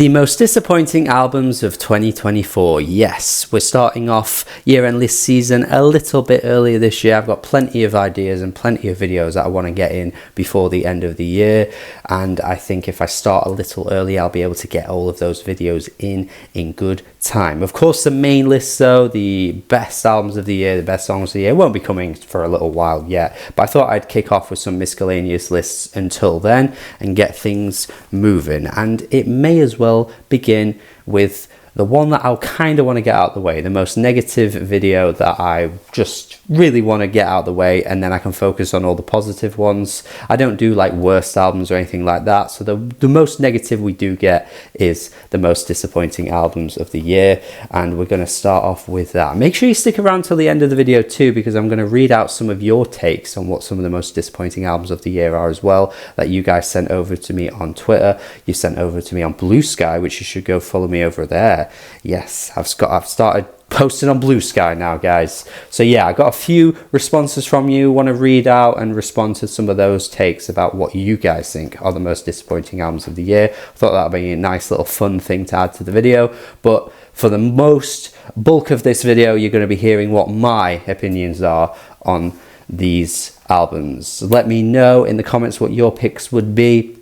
The most disappointing albums of 2024. Yes, we're starting off year-end list season a little bit earlier this year. I've got plenty of ideas and plenty of videos that I want to get in before the end of the year, and I think if I start a little early, I'll be able to get all of those videos in good time. Of course, the main list though, the best albums of the year, the best songs of the year, won't be coming for a little while yet, but I thought I'd kick off with some miscellaneous lists until then and get things moving. And it may as well begin with the one that I'll kind of want to get out of the way, the most negative video that I just really want to get out of the way, and then I can focus on all the positive ones. I don't do like worst albums or anything like that, so the most negative we do get is the most disappointing albums of the year, and we're going to start off with that. Make sure you stick around till the end of the video too, because I'm going to read out some of your takes on what some of the most disappointing albums of the year are as well, that you guys sent over to me on Twitter, you sent over to me on Blue Sky, which you should go follow me over there. Yes, I've started posting on Blue Sky now, guys. So yeah, I got a few responses from you. Want to read out and respond to some of those takes about what you guys think are the most disappointing albums of the year. I thought that would be a nice little fun thing to add to the video. But for the most bulk of this video, you're going to be hearing what my opinions are on these albums. Let me know in the comments what your picks would be.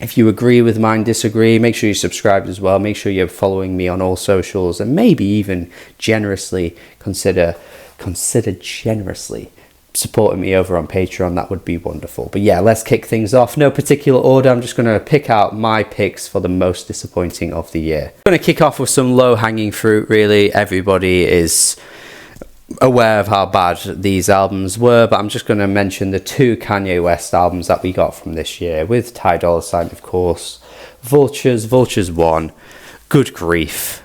If you agree with mine, disagree, make sure you subscribe as well. Make sure you're following me on all socials, and maybe even generously consider generously supporting me over on Patreon. That would be wonderful. But yeah, let's kick things off. No particular order. I'm just going to pick out my picks for the most disappointing of the year. I'm going to kick off with some low-hanging fruit, really. Everybody is aware of how bad these albums were, but I'm just going to mention the two Kanye West albums that we got from this year, with Ty Dolla $ign, of course. Vultures 1, good grief,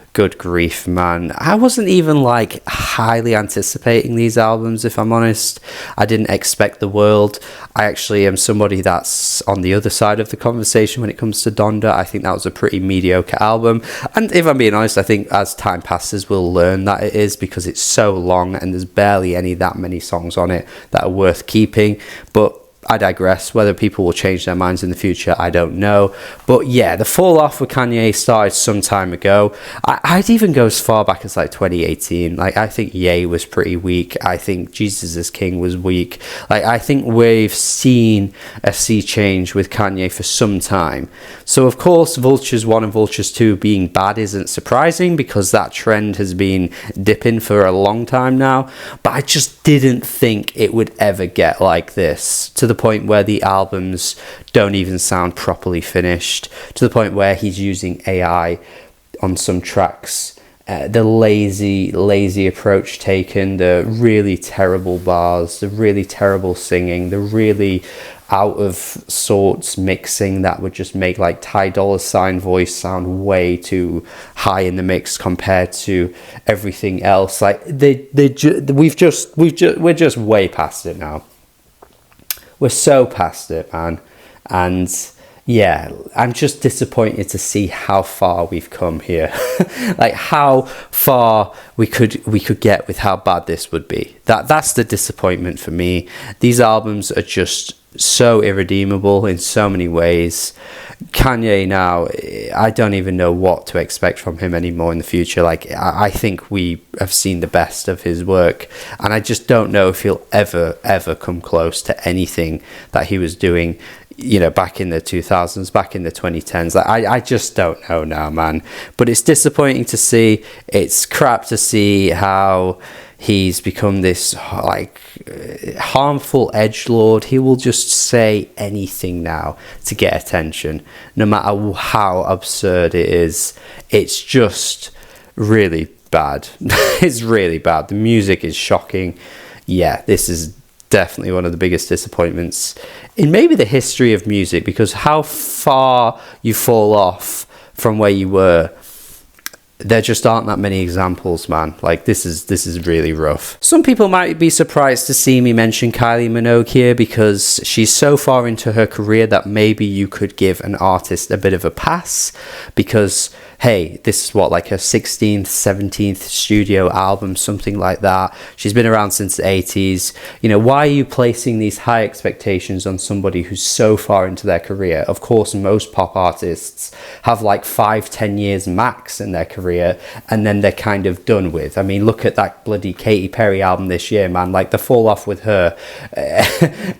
man. I wasn't even like highly anticipating these albums, if I'm honest. I didn't expect the world. I actually am somebody that's on the other side of the conversation when it comes to Donda. I think that was a pretty mediocre album, and if I'm being honest, I think as time passes we'll learn that it is, because it's so long and there's barely that many songs on it that are worth keeping. But I digress. Whether people will change their minds in the future, I don't know. But yeah, the fall off with Kanye started some time ago. I'd even go as far back as like 2018. Like, I think Ye was pretty weak. I think Jesus is King was weak. Like, I think we've seen a sea change with Kanye for some time. So of course, Vultures 1 and Vultures 2 being bad isn't surprising, because that trend has been dipping for a long time now. But I just didn't think it would ever get like this, to the point where the albums don't even sound properly finished, to the point where he's using AI on some tracks, the lazy approach taken, the really terrible bars, the really terrible singing, the really out of sorts mixing that would just make like Ty Dolla $ign voice sound way too high in the mix compared to everything else. Like we're just way past it now. We're so past it, man. And yeah, I'm just disappointed to see how far we've come here. Like how far we could get with how bad this would be. That's the disappointment for me. These albums are just so irredeemable in so many ways. Kanye now, I don't even know what to expect from him anymore in the future. Like, I think we have seen the best of his work, and I just don't know if he'll ever come close to anything that he was doing, you know, back in the 2000s, back in the 2010s. Like, I just don't know now, man. But it's disappointing to see. It's crap to see how he's become this like harmful edgelord. He will just say anything now to get attention, no matter how absurd it is. It's just really bad. It's really bad. The music is shocking. Yeah, this is definitely one of the biggest disappointments in maybe the history of music, because how far you fall off from where you were, there just aren't that many examples, man. Like, this is really rough. Some people might be surprised to see me mention Kylie Minogue here, because she's so far into her career that maybe you could give an artist a bit of a pass, because hey, this is what, like her 16th, 17th studio album, something like that. She's been around since the 80s. You know, why are you placing these high expectations on somebody who's so far into their career? Of course, most pop artists have like 5-10 years max in their career, and then they're kind of done with. I mean, look at that bloody Katy Perry album this year, man. Like, the fall off with her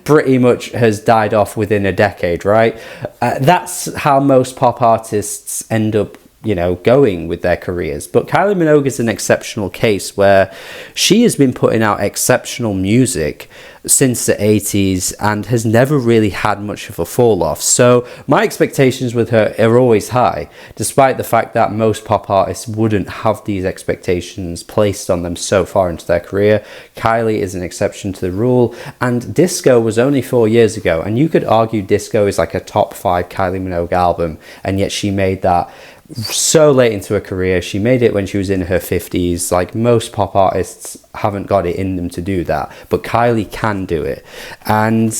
pretty much has died off within a decade, right? That's how most pop artists end up, you know, going with their careers. But Kylie Minogue is an exceptional case where she has been putting out exceptional music since the 80s and has never really had much of a fall off. So my expectations with her are always high, despite the fact that most pop artists wouldn't have these expectations placed on them so far into their career. Kylie is an exception to the rule, and Disco was only 4 years ago, and you could argue Disco is like a top 5 Kylie Minogue album, and yet she made that so late into her career. She made it when she was in her 50s. Like, most pop artists haven't got it in them to do that, but Kylie can do it. And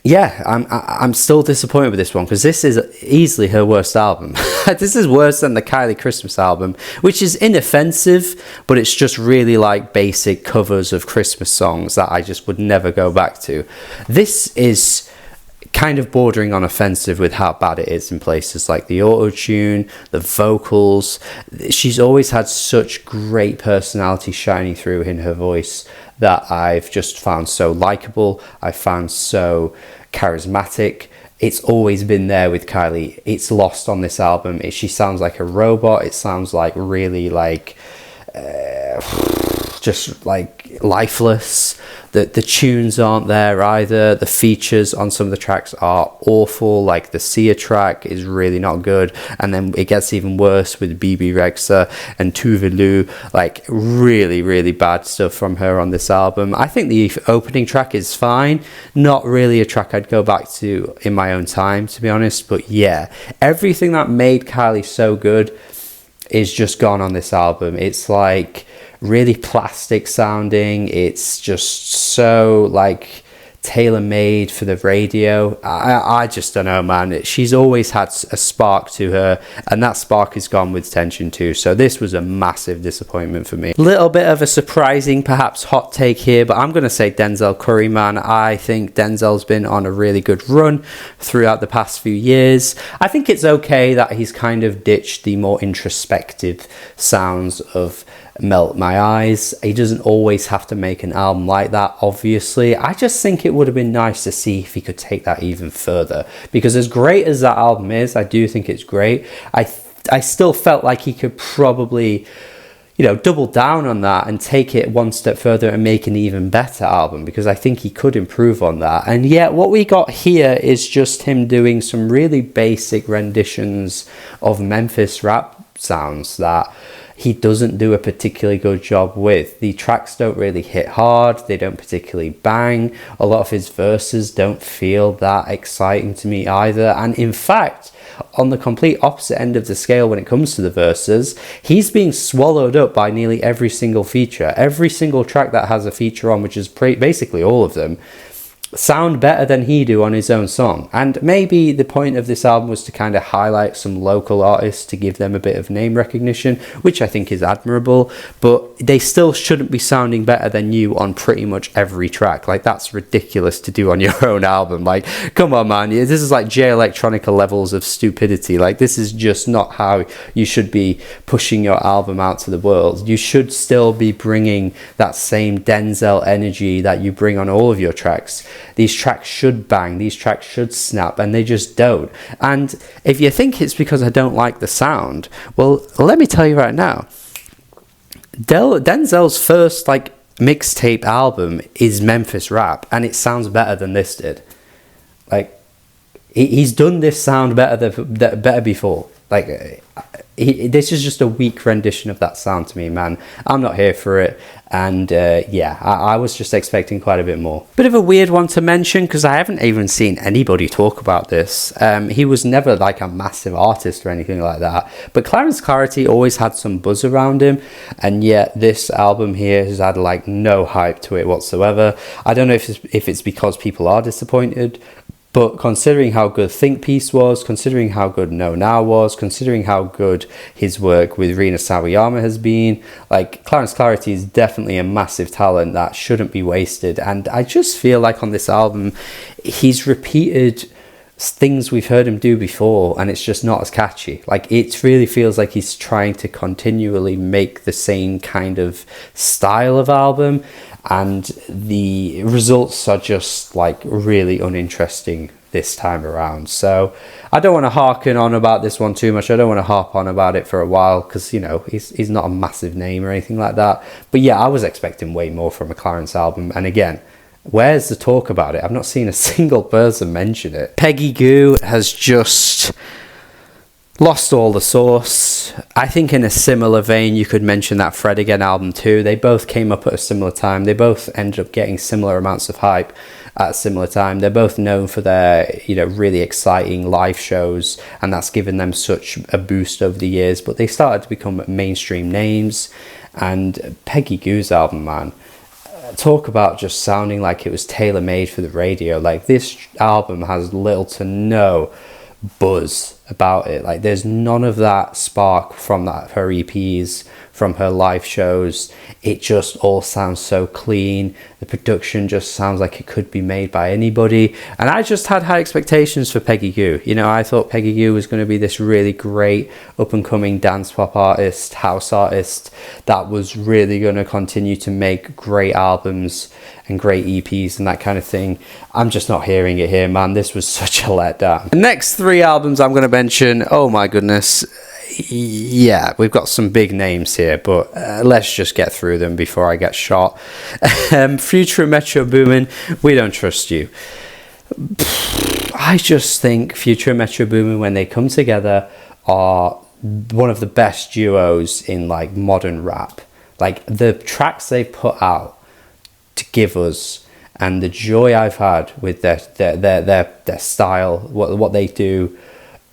yeah, I'm still disappointed with this one, because this is easily her worst album. This is worse than the Kylie Christmas album, which is inoffensive, but it's just really like basic covers of Christmas songs that I just would never go back to. This is kind of bordering on offensive with how bad it is in places like the auto-tune, the vocals. She's always had such great personality shining through in her voice that I've just found so likable. I found so charismatic. It's always been there with Kylie. It's lost on this album. She sounds like a robot. It sounds like really like just like lifeless. The tunes aren't there either. The features on some of the tracks are awful. Like the Sia track is really not good, and then it gets even worse with BB Rexa and Tuvalu. Like, really, really bad stuff from her on this album. I think the opening track is fine. Not really a track I'd go back to in my own time, to be honest. But yeah, everything that made Kylie so good is just gone on this album. It's like really plastic sounding. It's just so like tailor-made for the radio. I just don't know, man. She's always had a spark to her, and that spark is gone with Tension 2. So this was a massive disappointment for me. Little bit of a surprising, perhaps hot take here, but I'm going to say Denzel Curry, man. I think Denzel's been on a really good run throughout the past few years. I think it's okay that he's kind of ditched the more introspective sounds of Melt My Eyes. He doesn't always have to make an album like that, obviously. I just think it would have been nice to see if he could take that even further, because as great as that album is, I do think it's great. I still felt like he could probably, you know, double down on that and take it one step further and make an even better album, because I think he could improve on that. And yet what we got here is just him doing some really basic renditions of Memphis rap sounds that he doesn't do a particularly good job with. The tracks don't really hit hard. They don't particularly bang. A lot of his verses don't feel that exciting to me either. And in fact, on the complete opposite end of the scale when it comes to the verses, he's being swallowed up by nearly every single feature. Every single track that has a feature on, which is basically all of them, sound better than he do on his own song. And maybe the point of this album was to kind of highlight some local artists, to give them a bit of name recognition, which I think is admirable, but they still shouldn't be sounding better than you on pretty much every track. Like, that's ridiculous to do on your own album. Like, come on, man. This is like J Electronica levels of stupidity. Like, this is just not how you should be pushing your album out to the world. You should still be bringing that same Denzel energy that you bring on all of your tracks. These tracks should bang, these tracks should snap, and they just don't. And if you think it's because I don't like the sound, well, let me tell you right now, Denzel's first like mixtape album is Memphis Rap, and it sounds better than this did. Like, he's done this sound better before. Like, this is just a weak rendition of that sound to me, man. I'm not here for it. And yeah, I was just expecting quite a bit more. Bit of a weird one to mention, because I haven't even seen anybody talk about this. He was never like a massive artist or anything like that, but Clarence Clarity always had some buzz around him, and yet this album here has had like no hype to it whatsoever. I don't know if it's because people are disappointed, But considering how good Think Piece was, considering how good No Now was, considering how good his work with Rina Sawayama has been, like, Clarence Clarity is definitely a massive talent that shouldn't be wasted. And I just feel like on this album, he's repeated things we've heard him do before, and it's just not as catchy. Like, it really feels like he's trying to continually make the same kind of style of album, and the results are just like really uninteresting this time around. So I don't want to harken on about this one too much. I don't want to harp on about it for a while, because, you know, he's not a massive name or anything like that. But yeah, I was expecting way more from a Clarence album, and again, where's the talk about it? I've not seen a single person mention it. Peggy Gou has just lost all the sauce. I think in a similar vein, you could mention that Fred Again album too. They both came up at a similar time. They both ended up getting similar amounts of hype at a similar time. They're both known for their, you know, really exciting live shows, and that's given them such a boost over the years. But they started to become mainstream names. And Peggy Gou's album, man, talk about just sounding like it was tailor-made for the radio. Like, this album has little to no buzz about it. Like, there's none of that spark from her EPs, from her live shows. It just all sounds so clean. The production just sounds like it could be made by anybody. And I just had high expectations for Peggy Gou. You know, I thought Peggy Gou was going to be this really great up-and-coming dance pop artist, house artist, that was really going to continue to make great albums and great EPs and that kind of thing. I'm just not hearing it here, man. This was such a letdown. The next three albums I'm going to mention, oh my goodness, yeah, we've got some big names here, but let's just get through them before I get shot. Future and Metro Boomin, we don't trust you. I just think Future and Metro Boomin, when they come together, are one of the best duos in like modern rap. Like, the tracks they put out to give us, and the joy I've had with their style, what they do,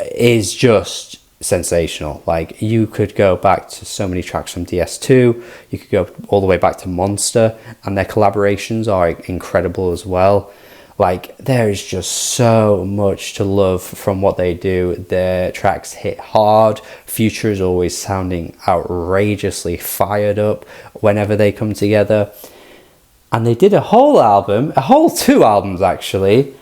is just sensational. Like, you could go back to so many tracks from DS2, you could go all the way back to Monster, and their collaborations are incredible as well. Like, there is just so much to love from what they do. Their tracks hit hard. Future is always sounding outrageously fired up whenever they come together. And they did a whole album, two albums actually,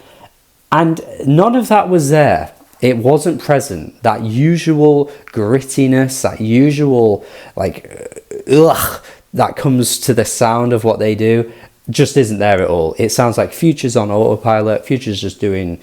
and none of that was there. It wasn't present. That usual grittiness, that usual, like, that comes to the sound of what they do, just isn't there at all. It sounds like Future's on autopilot. Future's just doing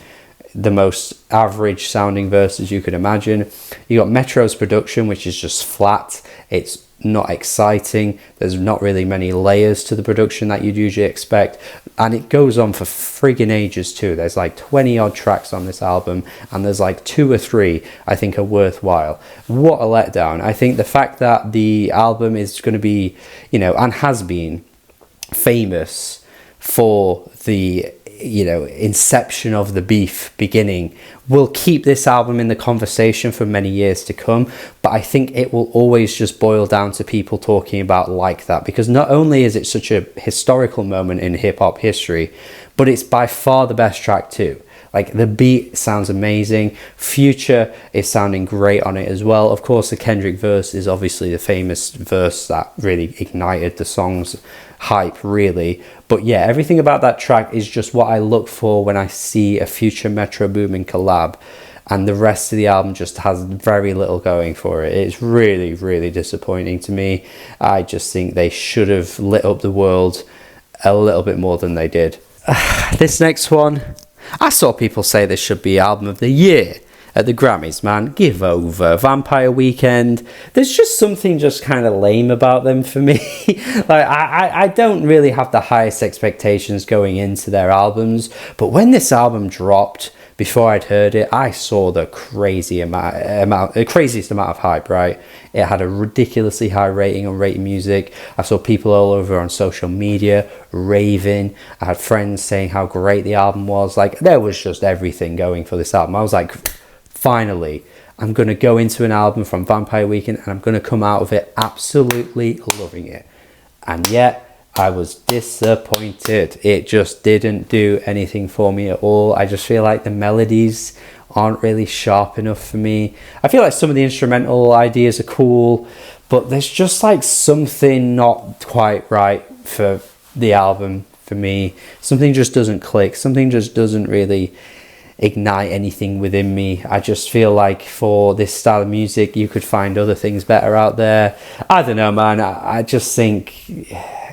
the most average sounding verses you could imagine. You got Metro's production, which is just flat. It's not exciting. There's not really many layers to the production that you'd usually expect, and it goes on for friggin' ages too. There's like 20 odd tracks on this album, and there's like 2 or 3 I think are worthwhile. What a letdown. I think the fact that the album is going to be, you know, and has been famous for the, you know, inception of the beef beginning, will keep this album in the conversation for many years to come. But I think it will always just boil down to people talking about Like That, because not only is it such a historical moment in hip-hop history, but it's by far the best track too. Like, the beat sounds amazing. Future is sounding great on it as well. Of course, the Kendrick verse is obviously the famous verse that really ignited the song's hype, really. But yeah, everything about that track is just what I look for when I see a Future Metro Boomin collab. And the rest of the album just has very little going for it. It's really, really disappointing to me. I just think they should have lit up the world a little bit more than they did. This next one, I saw people say this should be album of the year at the Grammys, man. Give over. Vampire Weekend. There's just something just kind of lame about them for me. Like, I don't really have the highest expectations going into their albums, but when this album dropped, before I'd heard it, I saw the craziest amount of hype, right? It had a ridiculously high rating on Rating Music. I saw people all over on social media raving. I had friends saying how great the album was. Like, there was just everything going for this album. I was like, finally, I'm going to go into an album from Vampire Weekend and I'm going to come out of it absolutely loving it. And yet, I was disappointed. It just didn't do anything for me at all. I just feel like the melodies aren't really sharp enough for me. I feel like some of the instrumental ideas are cool, but there's just like something not quite right for the album for me. Something just doesn't click. Something just doesn't really ignite anything within me. I just feel like for this style of music, you could find other things better out there. I don't know, man. I just think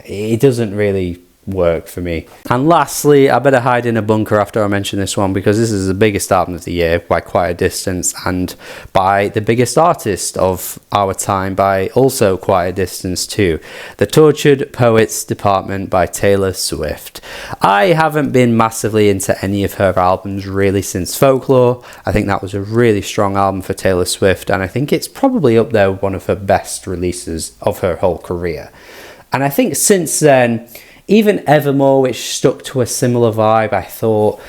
it doesn't really work for me. And lastly, I better hide in a bunker after I mention this one, because this is the biggest album of the year by quite a distance, and by the biggest artist of our time by also quite a distance too. The Tortured Poets Department by Taylor Swift. I haven't been massively into any of her albums really since Folklore. I think that was a really strong album for Taylor Swift, and I think it's probably up there with one of her best releases of her whole career. And I think since then, even Evermore, which stuck to a similar vibe, I thought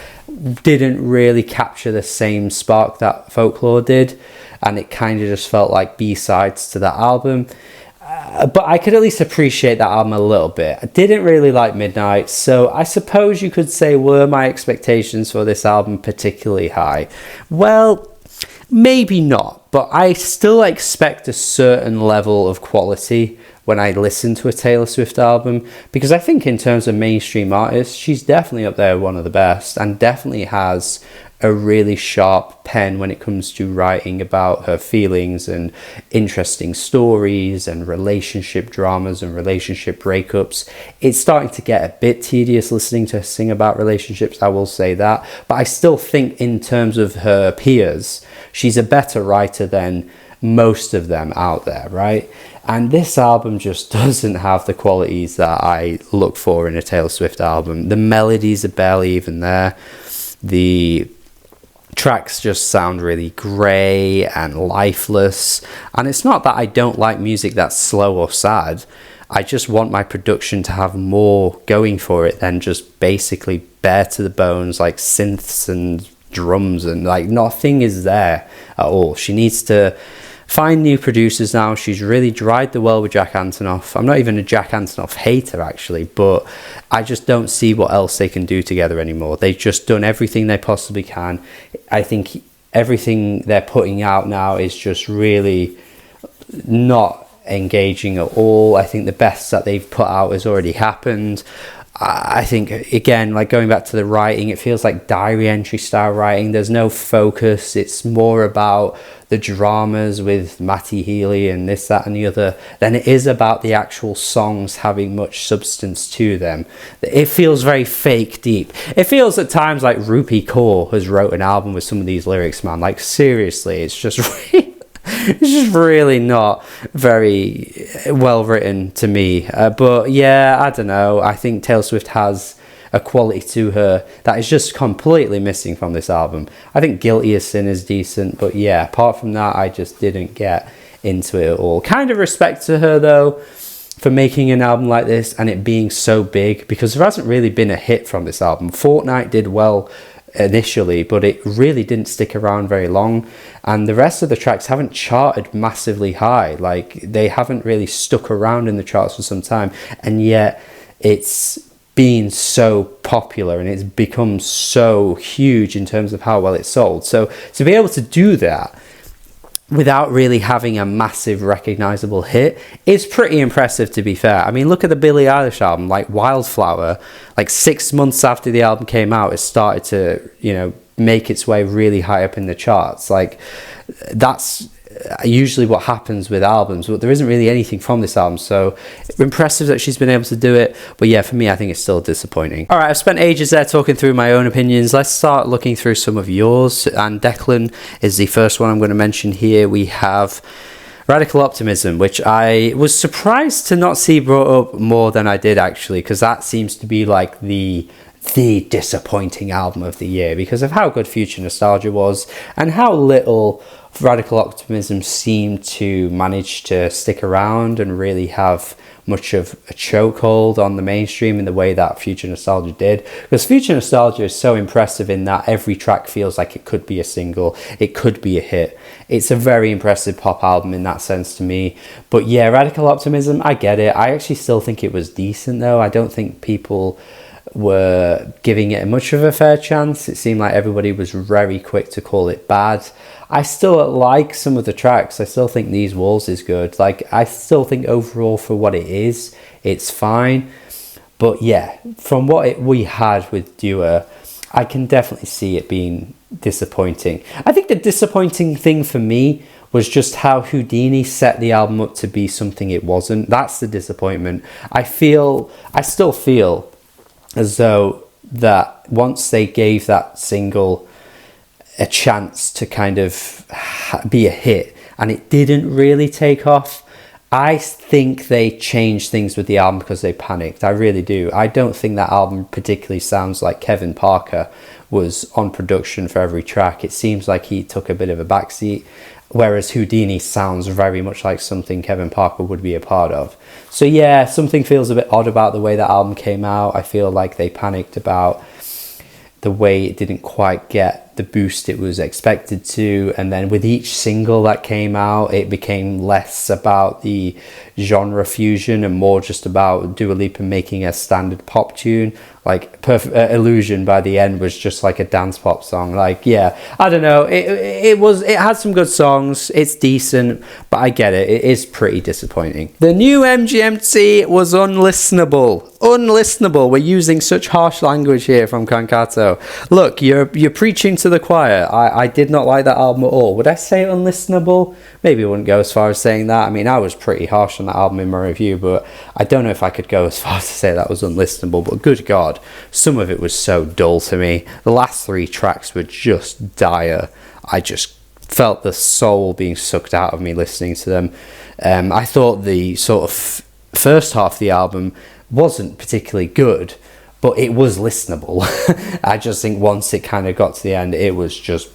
didn't really capture the same spark that Folklore did, and it kind of just felt like B-sides to that album. But I could at least appreciate that album a little bit. I didn't really like Midnight, so I suppose you could say, were my expectations for this album particularly high? Well, maybe not, but I still expect a certain level of quality when I listen to a Taylor Swift album, because I think in terms of mainstream artists, she's definitely up there, one of the best, and definitely has a really sharp pen when it comes to writing about her feelings and interesting stories and relationship dramas and relationship breakups. It's starting to get a bit tedious listening to her sing about relationships, I will say that, but I still think in terms of her peers, she's a better writer than most of them out there, right? And this album just doesn't have the qualities that I look for in a Taylor Swift album. The melodies are barely even there. The tracks just sound really grey and lifeless. And it's not that I don't like music that's slow or sad. I just want my production to have more going for it than just basically bare to the bones, like synths and drums, and like nothing is there at all. She needs to find new producers now. She's really dried the well with Jack Antonoff. I'm not even a Jack Antonoff hater, actually, but I just don't see what else they can do together anymore. They've just done everything they possibly can. I think everything they're putting out now is just really not engaging at all. I think the best that they've put out has already happened. I think, again, like going back to the writing, it feels like diary entry style writing. There's no focus. It's more about the dramas with Matty Healy and this, that and the other than it is about the actual songs having much substance to them. It feels very fake deep. It feels at times like Rupi Kaur has wrote an album with some of these lyrics, man. Like, seriously, it's just it's just really not very well written to me. But yeah, I don't know. I think Taylor Swift has a quality to her that is just completely missing from this album. I think Guilty as Sin is decent, but yeah, apart from that, I just didn't get into it at all. Kind of respect to her, though, for making an album like this and it being so big, because there hasn't really been a hit from this album. Fortnite did well initially, but it really didn't stick around very long, and the rest of the tracks haven't charted massively high. Like, they haven't really stuck around in the charts for some time, and yet it's been so popular and it's become so huge in terms of how well it's sold. So to be able to do that without really having a massive recognizable hit is pretty impressive, to be fair. I mean, look at the Billie Eilish album, like Wildflower. Like 6 months after the album came out, it started to, you know, make its way really high up in the charts. Like, that's usually what happens with albums, but there isn't really anything from this album, so impressive that she's been able to do it. But yeah, for me, I think it's still disappointing. All right, I've spent ages there talking through my own opinions. Let's start looking through some of yours, and Declan is the first one I'm going to mention here. We have Radical Optimism, which I was surprised to not see brought up more than I did, actually, because that seems to be like the the disappointing album of the year because of how good Future Nostalgia was and how little Radical Optimism seemed to manage to stick around and really have much of a chokehold on the mainstream in the way that Future Nostalgia did. Because Future Nostalgia is so impressive in that every track feels like it could be a single, it could be a hit. It's a very impressive pop album in that sense to me. But yeah, Radical Optimism, I get it. I actually still think it was decent though. I don't think people were giving it much of a fair chance. It seemed like everybody was very quick to call it bad. I still like some of the tracks. I still think These Walls is good. Like, I still think overall for what it is, it's fine. But yeah, from what we had with Dua, I can definitely see it being disappointing. I think the disappointing thing for me was just how Houdini set the album up to be something it wasn't. That's the disappointment. I still feel as though that once they gave that single a chance to kind of be a hit and it didn't really take off, I think they changed things with the album because they panicked. I really do. I don't think that album particularly sounds like Kevin Parker was on production for every track. It seems like he took a bit of a backseat, whereas Houdini sounds very much like something Kevin Parker would be a part of. So yeah, something feels a bit odd about the way that album came out. I feel like they panicked about the way it didn't quite get the boost it was expected to, and then with each single that came out, it became less about the genre fusion and more just about Dua Lipa making a standard pop tune. Like Perfect Illusion by the end was just like a dance pop song. Like, yeah, I don't know, it had some good songs, it's decent, but I get it is pretty disappointing. The new MGMT was unlistenable. We're using such harsh language here from Kankato. Look, you're preaching to the choir. I did not like that album at all. Would I say unlistenable? Maybe I wouldn't go as far as saying that. I mean, I was pretty harsh on that album in my review, but I don't know if I could go as far as to say that was unlistenable. But good God, some of it was so dull to me. The last 3 tracks were just dire. I just felt the soul being sucked out of me listening to them. I thought the sort of first half of the album wasn't particularly good, but it was listenable. I just think once it kind of got to the end, it was just,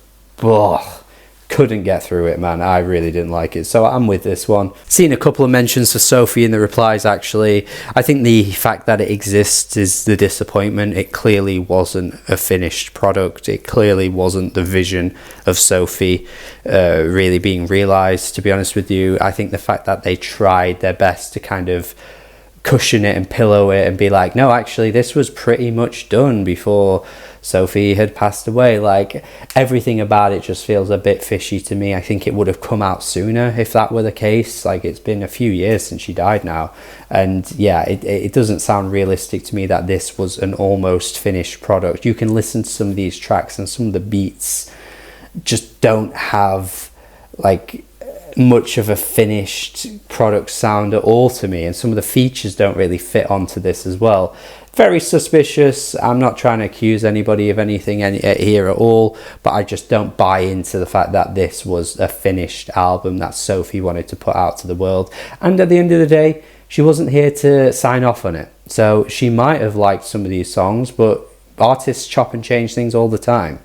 couldn't get through it, man. I really didn't like it, so I'm with this one. Seen a couple of mentions for Sophie in the replies, actually. I think the fact that it exists is the disappointment. It clearly wasn't a finished product. It clearly wasn't the vision of Sophie really being realised, to be honest with you. I think the fact that they tried their best to kind of cushion it and pillow it and be like, no, actually this was pretty much done before Sophie had passed away. Like, everything about it just feels a bit fishy to me. I think it would have come out sooner if that were the case. Like, it's been a few years since she died now, and yeah, it doesn't sound realistic to me that this was an almost finished product. You can listen to some of these tracks and some of the beats just don't have like much of a finished product sound at all to me, and some of the features don't really fit onto this as well. Very suspicious. I'm not trying to accuse anybody of anything here at all, but I just don't buy into the fact that this was a finished album that Sophie wanted to put out to the world. And at the end of the day, she wasn't here to sign off on it, so she might have liked some of these songs, but artists chop and change things all the time.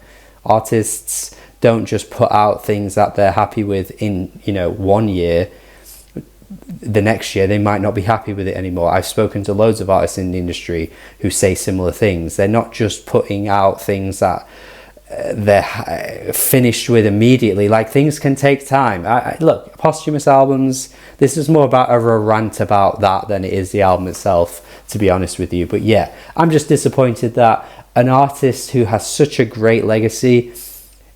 Artists don't just put out things that they're happy with in 1 year. The next year they might not be happy with it anymore. I've spoken to loads of artists in the industry who say similar things. They're not just putting out things that they're finished with immediately. Like, things can take time. Look, posthumous albums, this is more about a rant about that than it is the album itself, to be honest with you. But yeah, I'm just disappointed that an artist who has such a great legacy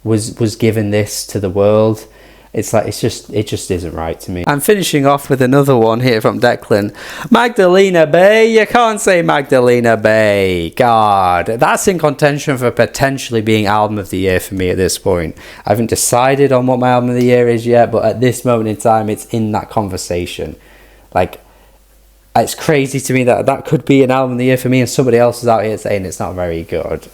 was given this to the world. It's like, it just isn't right to me. I'm finishing off with another one here from Declan. Magdalena Bay, you can't say Magdalena Bay. God, that's in contention for potentially being album of the year for me at this point. I haven't decided on what my album of the year is yet, but at this moment in time, it's in that conversation. Like, it's crazy to me that could be an album of the year for me, and somebody else is out here saying it's not very good.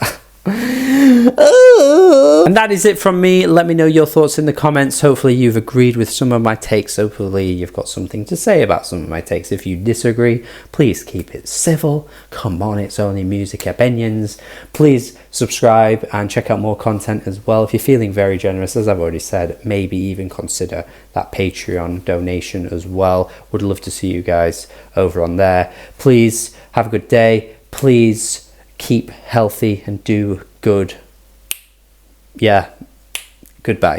And that is it from me. Let me know your thoughts in the comments. Hopefully you've agreed with some of my takes. Hopefully you've got something to say about some of my takes. If you disagree, please keep it civil. Come on, it's only music opinions. Please subscribe and check out more content as well. If you're feeling very generous, as I've already said, maybe even consider that Patreon donation as well. Would love to see you guys over on there. Please have a good day. Please keep healthy and do good. Yeah, goodbye.